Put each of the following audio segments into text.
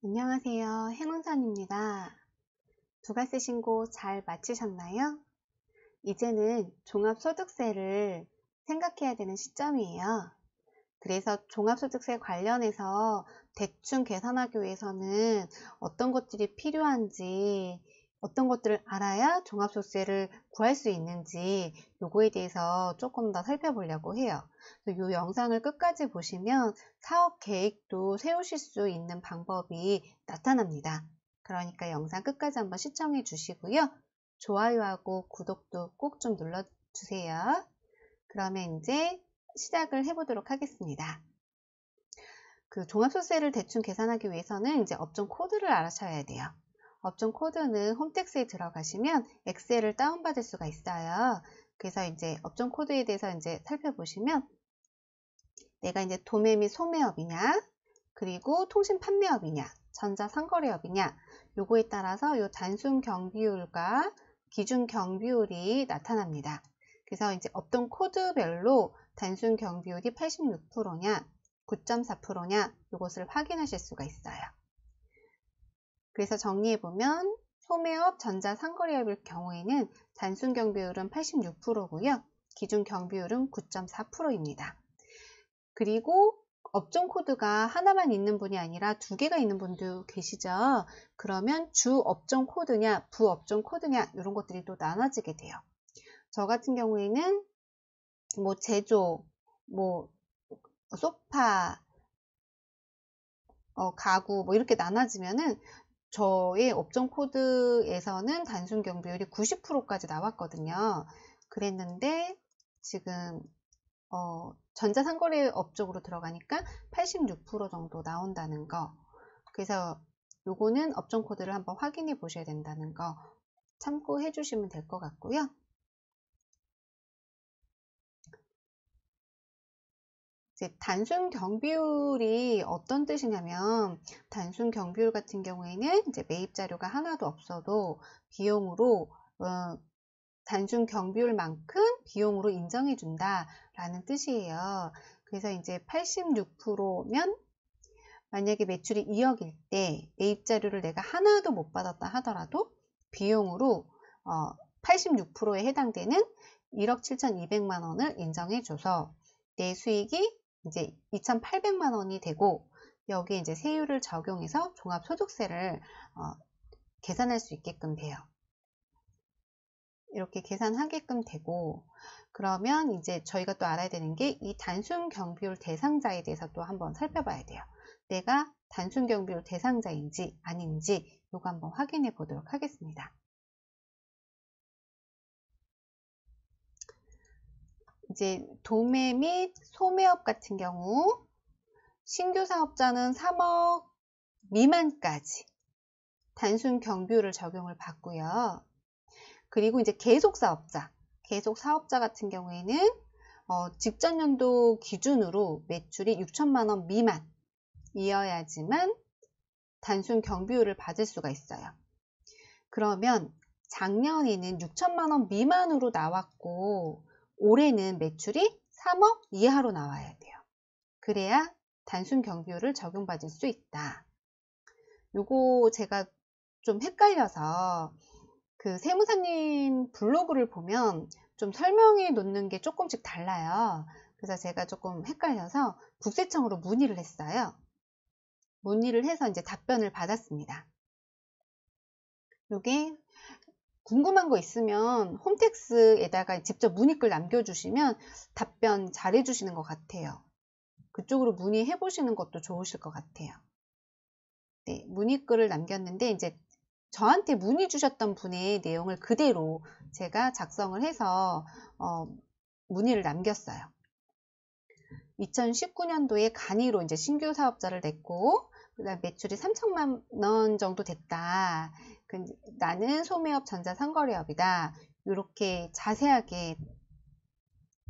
안녕하세요. 행운선입니다. 부가세 신고 잘 마치셨나요? 이제는 종합소득세를 생각해야 되는 시점이에요. 그래서 종합소득세 관련해서 대충 계산하기 위해서는 어떤 것들이 필요한지, 어떤 것들을 알아야 종합소득세를 구할 수 있는지 요거에 대해서 조금 더 살펴보려고 해요. 이 영상을 끝까지 보시면 사업 계획도 세우실 수 있는 방법이 나타납니다. 그러니까 영상 끝까지 한번 시청해 주시고요. 좋아요하고 구독도 꼭 좀 눌러주세요. 그러면 이제 시작을 해보도록 하겠습니다. 그 종합소득세를 대충 계산하기 위해서는 이제 업종 코드를 알아셔야 돼요. 업종 코드는 홈택스에 들어가시면 엑셀을 다운받을 수가 있어요. 그래서 이제 업종 코드에 대해서 이제 살펴보시면 내가 이제 도매 및 소매업이냐, 그리고 통신 판매업이냐, 전자 상거래업이냐, 요거에 따라서 요 단순 경비율과 기준 경비율이 나타납니다. 그래서 이제 업종 코드별로 단순 경비율이 86%냐, 9.4%냐, 이것을 확인하실 수가 있어요. 그래서 정리해보면 소매업, 전자 상거래업일 경우에는 단순 경비율은 86%고요. 기준 경비율은 9.4%입니다. 그리고 업종 코드가 하나만 있는 분이 아니라 두 개가 있는 분도 계시죠. 그러면 주 업종 코드냐, 부업종 코드냐 이런 것들이 또 나눠지게 돼요. 저 같은 경우에는 뭐 제조, 뭐 소파, 가구 뭐 이렇게 나눠지면은 저의 업종 코드에서는 단순 경비율이 90%까지 나왔거든요. 그랬는데 지금 전자상거래업 쪽으로 들어가니까 86% 정도 나온다는 거. 그래서 요거는 업종 코드를 한번 확인해 보셔야 된다는 거 참고해 주시면 될 것 같고요. 이제 단순 경비율이 어떤 뜻이냐면 단순 경비율 같은 경우에는 이제 매입 자료가 하나도 없어도 비용으로 단순 경비율만큼 비용으로 인정해 준다 라는 뜻이에요. 그래서 이제 86%면 만약에 매출이 2억일 때 매입 자료를 내가 하나도 못 받았다 하더라도 비용으로 86%에 해당되는 1억 7,200만 원을 인정해 줘서 내 수익이 이제 2,800만 원이 되고 여기에 이제 세율을 적용해서 종합소득세를 계산할 수 있게끔 돼요. 이렇게 계산하게끔 되고 그러면 이제 저희가 또 알아야 되는 게 이 단순 경비율 대상자에 대해서 또 한번 살펴봐야 돼요. 내가 단순 경비율 대상자인지 아닌지 이거 한번 확인해 보도록 하겠습니다. 이제 도매 및 소매업 같은 경우 신규 사업자는 3억 미만까지 단순 경비율을 적용을 받고요. 그리고 이제 계속 사업자 같은 경우에는 직전 연도 기준으로 매출이 6천만 원 미만이어야지만 단순 경비율을 받을 수가 있어요. 그러면 작년에는 6천만 원 미만으로 나왔고 올해는 매출이 3억 이하로 나와야 돼요. 그래야 단순 경비율을 적용받을 수 있다. 요거 제가 좀 헷갈려서 그 세무사님 블로그를 보면 좀 설명해 놓는 게 조금씩 달라요. 그래서 제가 조금 헷갈려서 국세청으로 문의를 했어요. 문의를 해서 이제 답변을 받았습니다. 요게 궁금한 거 있으면 홈택스에다가 직접 문의글 남겨주시면 답변 잘 해주시는 것 같아요. 그쪽으로 문의해 보시는 것도 좋으실 것 같아요. 네, 문의글을 남겼는데 이제 저한테 문의 주셨던 분의 내용을 그대로 제가 작성을 해서 문의를 남겼어요. 2019년도에 간이로 이제 신규 사업자를 냈고 그다음 매출이 3천만 원 정도 됐다. 나는 소매업 전자상거래업이다. 이렇게 자세하게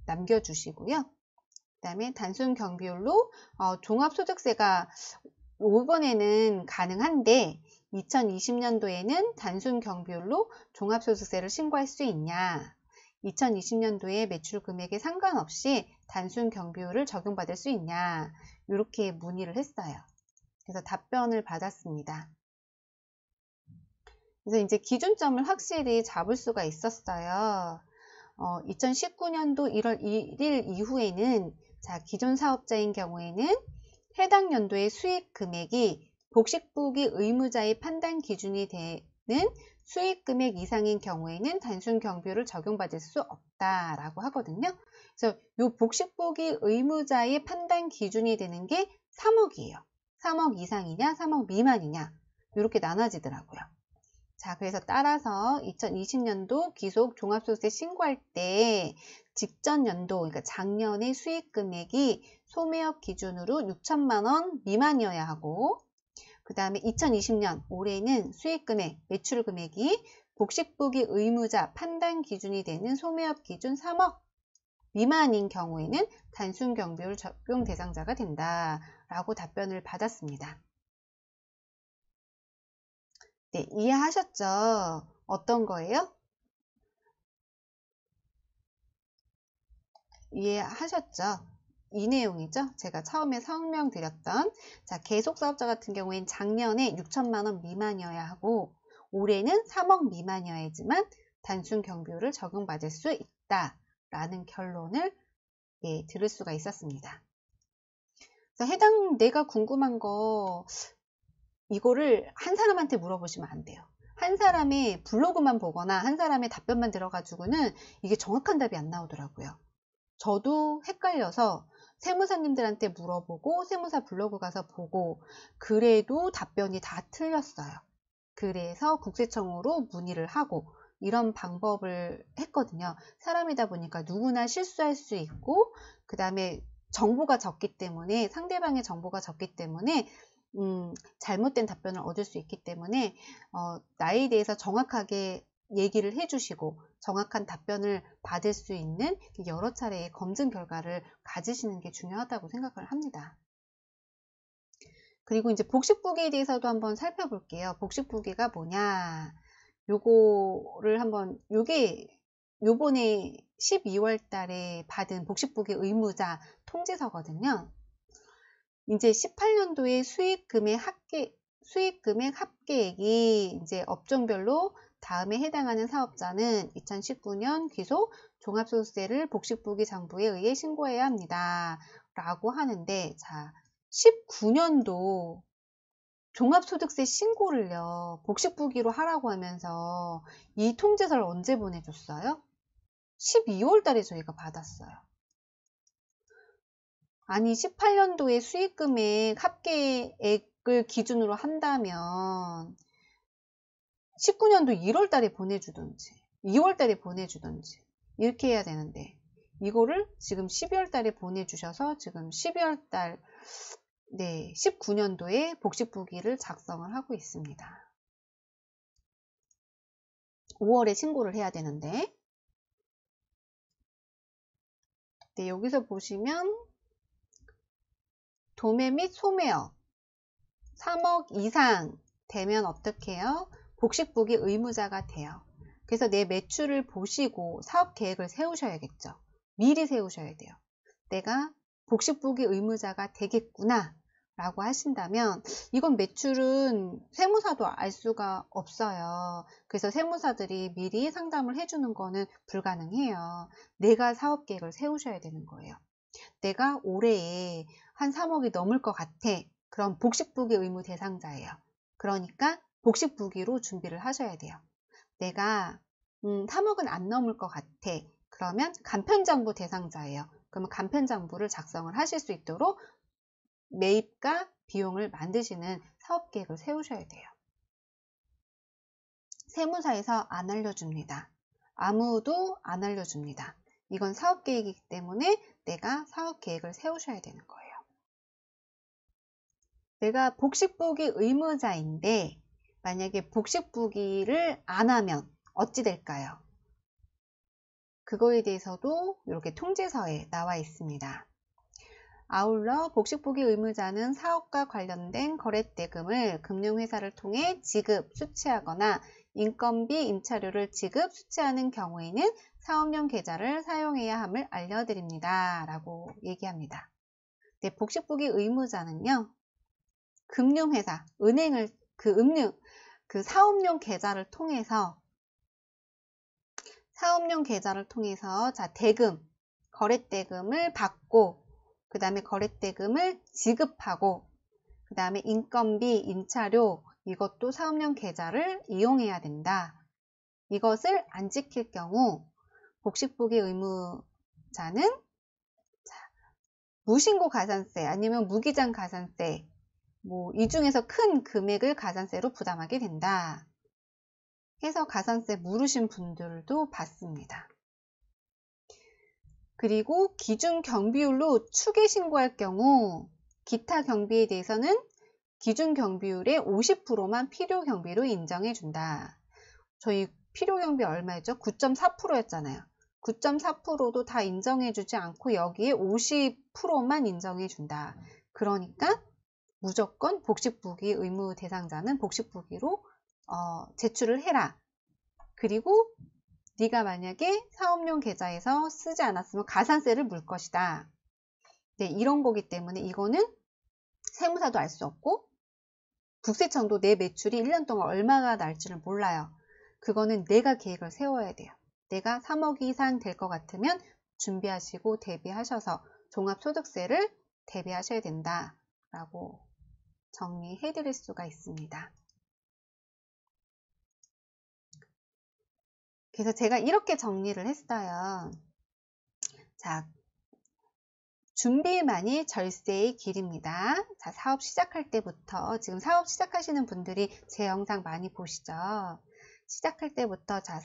남겨주시고요. 그 다음에 단순 경비율로 종합소득세가 이번에는 가능한데 2020년도에는 단순 경비율로 종합소득세를 신고할 수 있냐? 2020년도에 매출 금액에 상관없이 단순 경비율을 적용받을 수 있냐? 이렇게 문의를 했어요. 그래서 답변을 받았습니다. 그래서 이제 기준점을 확실히 잡을 수가 있었어요. 2019년도 1월 1일 이후에는 자, 기존 사업자인 경우에는 해당 연도의 수익 금액이 복식부기 의무자의 판단 기준이 되는 수익 금액 이상인 경우에는 단순 경비율을 적용받을 수 없다라고 하거든요. 그래서 이 복식부기 의무자의 판단 기준이 되는 게 3억이에요. 3억 이상이냐, 3억 미만이냐 이렇게 나눠지더라고요. 자, 그래서 따라서 2020년도 기속 종합소득세 신고할 때 직전 연도, 그러니까 작년의 수익 금액이 소매업 기준으로 6천만 원 미만이어야 하고, 그 다음에 2020년 올해는 수익 금액, 매출 금액이 복식부기 의무자 판단 기준이 되는 소매업 기준 3억 미만인 경우에는 단순 경비율 적용 대상자가 된다라고 답변을 받았습니다. 네, 이해하셨죠? 어떤 거예요? 이해하셨죠? 이 내용이죠. 제가 처음에 설명드렸던 자, 계속사업자 같은 경우에는 작년에 6천만 원 미만이어야 하고 올해는 3억 미만이어야지만 단순 경비율을 적용받을 수 있다라는 결론을 들을 수가 있었습니다. 그래서 내가 궁금한 거 이거를 한 사람한테 물어보시면 안 돼요. 한 사람의 블로그만 보거나 한 사람의 답변만 들어가지고는 이게 정확한 답이 안 나오더라고요. 저도 헷갈려서 세무사님들한테 물어보고 세무사 블로그 가서 보고 그래도 답변이 다 틀렸어요. 그래서 국세청으로 문의를 하고 이런 방법을 했거든요. 사람이다 보니까 누구나 실수할 수 있고 그 다음에 정보가 적기 때문에 상대방의 정보가 적기 때문에 잘못된 답변을 얻을 수 있기 때문에 나에 대해서 정확하게 얘기를 해주시고 정확한 답변을 받을 수 있는 여러 차례의 검증 결과를 가지시는 게 중요하다고 생각을 합니다. 그리고 이제 복식부기에 대해서도 한번 살펴볼게요. 복식부기가 뭐냐? 요거를 한번 요번에 12월 달에 받은 복식부기 의무자 통지서거든요. 이제 18년도에 수익금액 합계액이 이제 업종별로 다음에 해당하는 사업자는 2019년 귀속 종합소득세를 복식부기 장부에 의해 신고해야 합니다. 라고 하는데, 자, 19년도 종합소득세 신고를요, 복식부기로 하라고 하면서 이 통지서를 언제 보내줬어요? 12월 달에 저희가 받았어요. 아니 18년도에 수익금액 합계액을 기준으로 한다면 19년도 1월 달에 보내주든지 2월 달에 보내주든지 이렇게 해야 되는데 이거를 지금 12월 달에 보내주셔서 지금 12월 달 19년도에 복식부기를 작성을 하고 있습니다. 5월에 신고를 해야 되는데 여기서 보시면 도매 및 소매업 3억 이상 되면 어떻게 해요? 복식부기 의무자가 돼요. 그래서 내 매출을 보시고 사업 계획을 세우셔야겠죠. 미리 세우셔야 돼요. 내가 복식부기 의무자가 되겠구나 라고 하신다면 이건 매출은 세무사도 알 수가 없어요. 그래서 세무사들이 미리 상담을 해주는 거는 불가능해요. 내가 사업 계획을 세우셔야 되는 거예요. 내가 올해에 한 3억이 넘을 것 같아. 그럼 복식부기 의무 대상자예요. 그러니까 복식부기로 준비를 하셔야 돼요. 내가 3억은 안 넘을 것 같아. 그러면 간편장부 대상자예요. 그러면 간편장부를 작성을 하실 수 있도록 매입과 비용을 만드시는 사업계획을 세우셔야 돼요. 세무사에서 안 알려줍니다. 아무도 안 알려줍니다. 이건 사업계획이기 때문에 내가 사업계획을 세우셔야 되는 거예요. 내가 복식부기 의무자인데 만약에 복식부기를 안 하면 어찌 될까요? 그거에 대해서도 이렇게 통지서에 나와 있습니다. 아울러 복식부기 의무자는 사업과 관련된 거래대금을 금융회사를 통해 지급, 수취하거나 인건비, 임차료를 지급, 수취하는 경우에는 사업용 계좌를 사용해야 함을 알려드립니다. 라고 얘기합니다. 복식부기 의무자는요. 금융회사, 은행을 그 사업용 계좌를 통해서 자, 거래대금을 받고, 그 다음에 거래대금을 지급하고, 그 다음에 인건비, 인차료, 이것도 사업용 계좌를 이용해야 된다. 이것을 안 지킬 경우 복식부기 의무자는 무신고 가산세 아니면 무기장 가산세, 이 중에서 큰 금액을 가산세로 부담하게 된다. 해서 가산세 물으신 분들도 받습니다. 그리고 기준 경비율로 추계 신고할 경우 기타 경비에 대해서는 기준 경비율의 50%만 필요 경비로 인정해 준다. 저희 필요 경비 얼마였죠? 9.4%였잖아요. 9.4%도 다 인정해 주지 않고 여기에 50%만 인정해 준다. 그러니까 무조건 복식부기 의무 대상자는 복식부기로 제출을 해라. 그리고 네가 만약에 사업용 계좌에서 쓰지 않았으면 가산세를 물 것이다. 네, 이런 거기 때문에 이거는 세무사도 알 수 없고 국세청도 내 매출이 1년 동안 얼마가 날지를 몰라요. 그거는 내가 계획을 세워야 돼요. 내가 3억 이상 될 것 같으면 준비하시고 대비하셔서 종합소득세를 대비하셔야 된다라고 정리해 드릴 수가 있습니다. 그래서 제가 이렇게 정리를 했어요. 자, 준비만이 절세의 길입니다. 자, 사업 시작할 때부터, 지금 사업 시작하시는 분들이 제 영상 많이 보시죠. 시작할 때부터 자,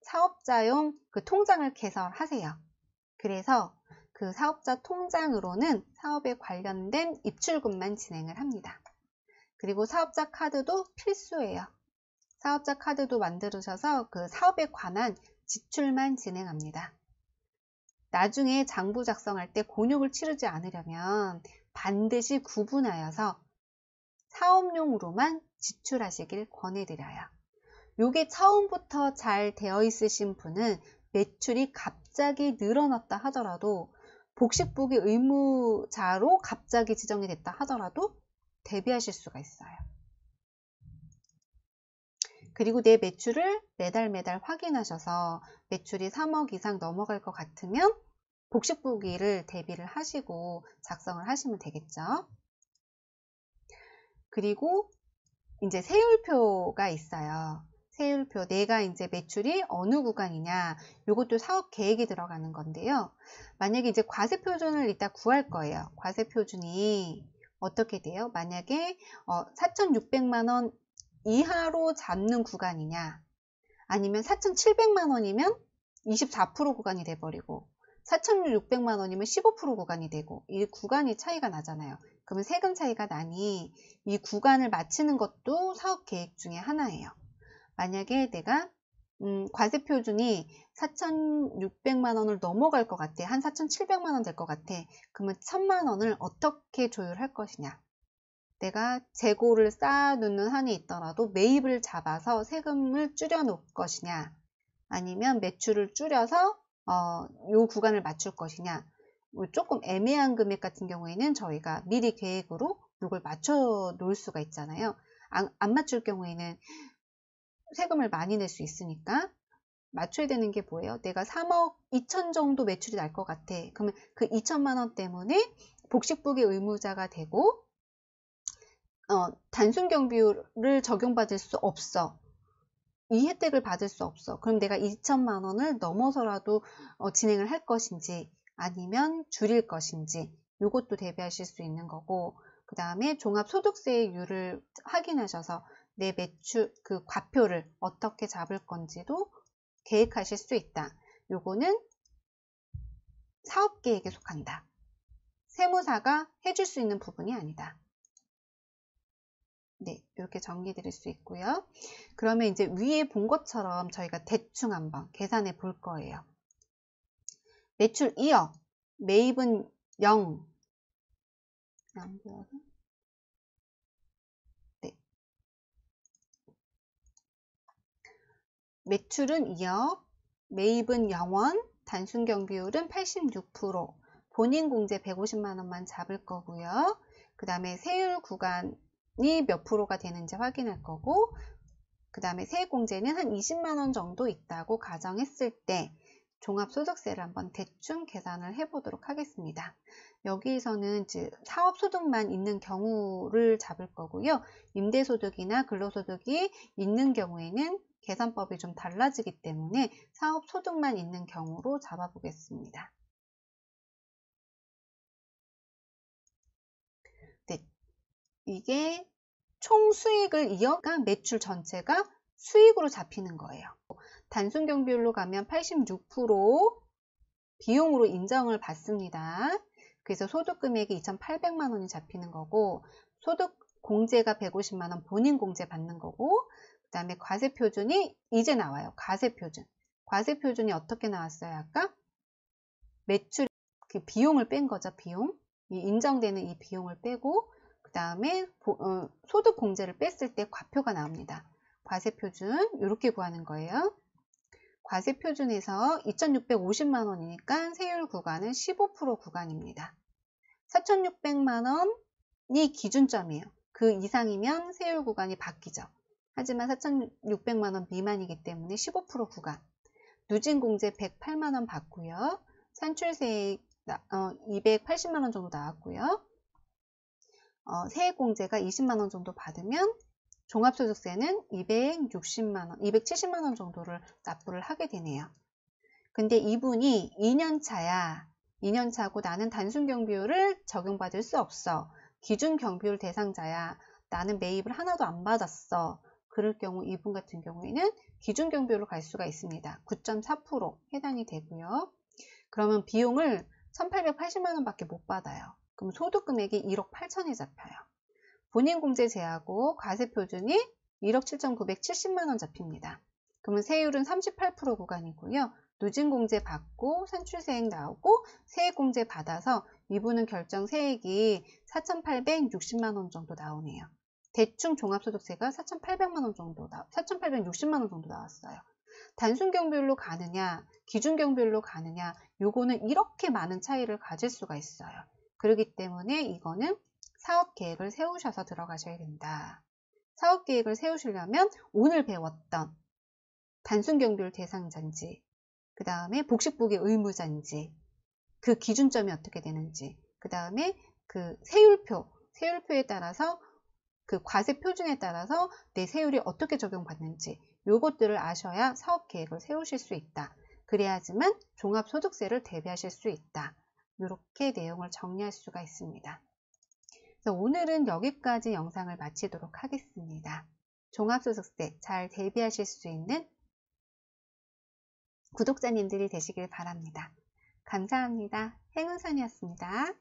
사업자용 그 통장을 개설하세요. 그래서 그 사업자 통장으로는 사업에 관련된 입출금만 진행을 합니다. 그리고 사업자 카드도 필수예요. 사업자 카드도 만들으셔서 그 사업에 관한 지출만 진행합니다. 나중에 장부 작성할 때 곤욕을 치르지 않으려면 반드시 구분하여서 사업용으로만 지출하시길 권해드려요. 요게 처음부터 잘 되어 있으신 분은 매출이 갑자기 늘어났다 하더라도 복식부기 의무자로 갑자기 지정이 됐다 하더라도 대비하실 수가 있어요. 그리고 내 매출을 매달 확인하셔서 매출이 3억 이상 넘어갈 것 같으면 복식부기를 대비를 하시고 작성을 하시면 되겠죠. 그리고 이제 세율표가 있어요. 세율표, 내가 이제 매출이 어느 구간이냐, 이것도 사업 계획이 들어가는 건데요. 만약에 이제 과세표준을 이따 구할 거예요. 과세표준이 어떻게 돼요? 만약에 4,600만 원 이하로 잡는 구간이냐, 아니면 4,700만 원이면 24% 구간이 돼버리고 4,600만 원이면 15% 구간이 되고 이 구간이 차이가 나잖아요. 그러면 세금 차이가 나니 이 구간을 맞추는 것도 사업 계획 중에 하나예요. 만약에 내가 과세표준이 4,600만 원을 넘어갈 것 같아. 한 4,700만 원 될 것 같아. 그러면 1,000만 원을 어떻게 조율할 것이냐. 내가 재고를 쌓아놓는 한이 있더라도 매입을 잡아서 세금을 줄여 놓을 것이냐, 아니면 매출을 줄여서 요 구간을 맞출 것이냐. 조금 애매한 금액 같은 경우에는 저희가 미리 계획으로 이걸 맞춰 놓을 수가 있잖아요. 안 맞출 경우에는 세금을 많이 낼 수 있으니까 맞춰야 되는 게 뭐예요? 내가 3억 2천 정도 매출이 날 것 같아. 그러면 그 2천만 원 때문에 복식부기 의무자가 되고 단순 경비율을 적용받을 수 없어. 이 혜택을 받을 수 없어. 그럼 내가 2천만 원을 넘어서라도 진행을 할 것인지 아니면 줄일 것인지 이것도 대비하실 수 있는 거고, 그 다음에 종합소득세율을 확인하셔서 내 매출 그 과표를 어떻게 잡을 건지도 계획하실 수 있다. 요거는 사업계획에 속한다. 세무사가 해줄 수 있는 부분이 아니다. 네, 이렇게 정리 드릴 수 있고요. 그러면 이제 위에 본 것처럼 저희가 대충 한번 계산해 볼 거예요. 매출 2억, 매입은 0. 네. 매출은 2억, 매입은 0원, 단순 경비율은 86%, 본인 공제 150만 원만 잡을 거고요. 그 다음에 세율 구간 몇 프로가 되는지 확인할 거고, 그 다음에 세액공제는 한 20만 원 정도 있다고 가정했을 때 종합소득세를 한번 대충 계산을 해보도록 하겠습니다. 여기에서는 사업소득만 있는 경우를 잡을 거고요. 임대소득이나 근로소득이 있는 경우에는 계산법이 좀 달라지기 때문에 사업소득만 있는 경우로 잡아보겠습니다. 네, 이게 총 수익을 이어가 매출 전체가 수익으로 잡히는 거예요. 단순 경비율로 가면 86% 비용으로 인정을 받습니다. 그래서 소득 금액이 2,800만 원이 잡히는 거고, 소득 공제가 150만 원 본인 공제 받는 거고, 그 다음에 과세 표준이 이제 나와요. 과세 표준. 과세 표준이 어떻게 나왔어요? 아까 매출 그 비용을 뺀 거죠. 비용. 인정되는 이 비용을 빼고, 그 다음에 소득 공제를 뺐을 때 과표가 나옵니다. 과세 표준 이렇게 구하는 거예요. 과세 표준에서 2,650만 원이니까 세율 구간은 15% 구간입니다. 4,600만 원이 기준점이에요. 그 이상이면 세율 구간이 바뀌죠. 하지만 4,600만 원 미만이기 때문에 15% 구간. 누진공제 108만 원 받고요. 산출세액 280만 원 정도 나왔고요. 세액공제가 20만 원 정도 받으면 종합소득세는 260만 원, 270만 원 정도를 납부를 하게 되네요. 근데 이분이 2년 차야. 2년 차고 나는 단순 경비율을 적용받을 수 없어. 기준 경비율 대상자야. 나는 매입을 하나도 안 받았어. 그럴 경우 이분 같은 경우에는 기준 경비율로 갈 수가 있습니다. 9.4% 해당이 되고요. 그러면 비용을 1,880만 원밖에 못 받아요. 그럼 소득 금액이 1억 8천이 잡혀요. 본인 공제 제하고 과세 표준이 1억 7,970만 원 잡힙니다. 그러면 세율은 38% 구간이고요. 누진 공제 받고 산출세액 나오고 세액공제 받아서 이분은 결정 세액이 4,860만 원 정도 나오네요. 대충 종합소득세가 4,800만 원 정도 4,860만 원 정도 나왔어요. 단순 경비율로 가느냐, 기준 경비율로 가느냐, 요거는 이렇게 많은 차이를 가질 수가 있어요. 그렇기 때문에 이거는 사업 계획을 세우셔서 들어가셔야 된다. 사업 계획을 세우시려면 오늘 배웠던 단순 경비율 대상자인지, 그 다음에 복식부기 의무자인지, 그 기준점이 어떻게 되는지, 그 다음에 그 세율표에 따라서 그 과세 표준에 따라서 내 세율이 어떻게 적용받는지 요것들을 아셔야 사업 계획을 세우실 수 있다. 그래야지만 종합소득세를 대비하실 수 있다. 이렇게 내용을 정리할 수가 있습니다. 그래서 오늘은 여기까지 영상을 마치도록 하겠습니다. 종합소득세 잘 대비하실 수 있는 구독자님들이 되시길 바랍니다. 감사합니다. 행운선이었습니다.